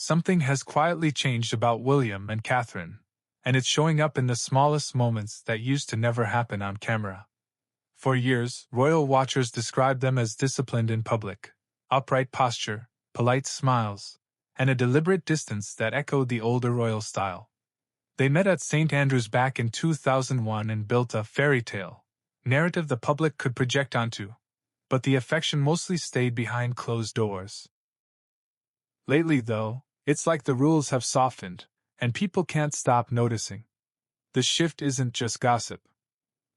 Something has quietly changed about William and Catherine, and it's showing up in the smallest moments that used to never happen on camera. For years, royal watchers described them as disciplined in public, upright posture, polite smiles, and a deliberate distance that echoed the older royal style. They met at St. Andrews back in 2001 and built a fairy tale narrative the public could project onto, but the affection mostly stayed behind closed doors. Lately, though, it's like the rules have softened, and people can't stop noticing. The shift isn't just gossip.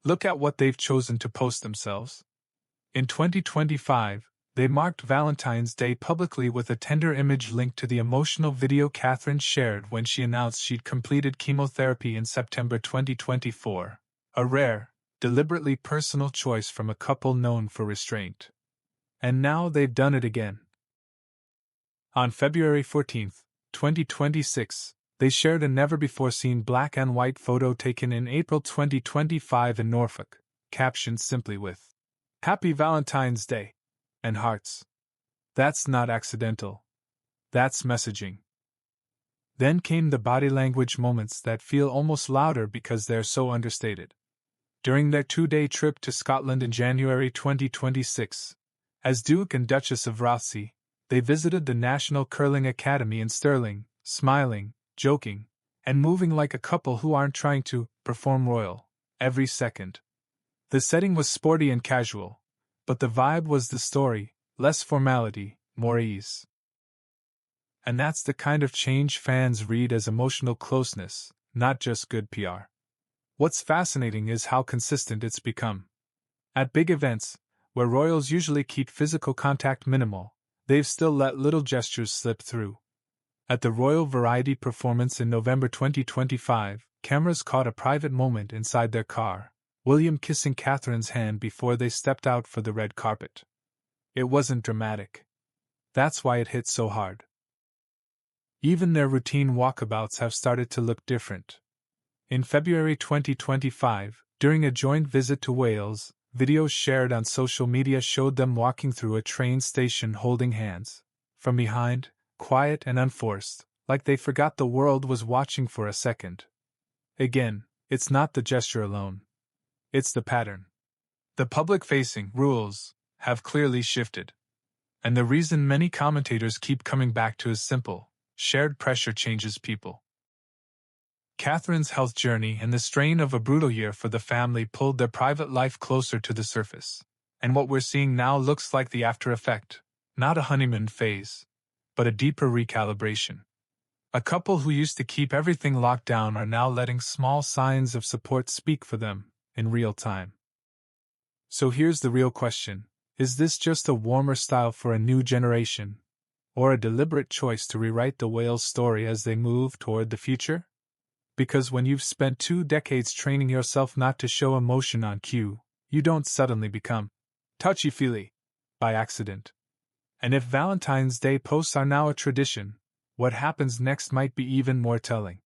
Look at what they've chosen to post themselves. In 2025, they marked Valentine's Day publicly with a tender image linked to the emotional video Catherine shared when she announced she'd completed chemotherapy in September 2024, a rare, deliberately personal choice from a couple known for restraint. And now they've done it again. On February 14, 2026, they shared a never-before-seen black and white photo taken in April 2025 in Norfolk, captioned simply with, "Happy Valentine's Day," and hearts. That's not accidental. That's messaging. Then came the body language moments that feel almost louder because they're so understated. During their 2-day trip to Scotland in January 2026, as Duke and Duchess of Rothesay, they visited the National Curling Academy in Stirling, smiling, joking, and moving like a couple who aren't trying to perform royal every second. The setting was sporty and casual, but the vibe was the story, less formality, more ease. And that's the kind of change fans read as emotional closeness, not just good PR. What's fascinating is how consistent it's become. At big events, where royals usually keep physical contact minimal, they've still let little gestures slip through. At the Royal Variety performance in November 2025, cameras caught a private moment inside their car, William kissing Catherine's hand before they stepped out for the red carpet. It wasn't dramatic. That's why it hit so hard. Even their routine walkabouts have started to look different. In February 2025, during a joint visit to Wales, videos shared on social media showed them walking through a train station holding hands. From behind, quiet and unforced, like they forgot the world was watching for a second. Again, it's not the gesture alone. It's the pattern. The public-facing rules have clearly shifted. And the reason many commentators keep coming back to is simple: shared pressure changes people. Catherine's health journey and the strain of a brutal year for the family pulled their private life closer to the surface. And what we're seeing now looks like the after effect, not a honeymoon phase, but a deeper recalibration. A couple who used to keep everything locked down are now letting small signs of support speak for them in real time. So here's the real question: is this just a warmer style for a new generation, or a deliberate choice to rewrite the Wales story as they move toward the future? Because when you've spent 2 decades training yourself not to show emotion on cue, you don't suddenly become touchy-feely by accident. And if Valentine's Day posts are now a tradition, what happens next might be even more telling.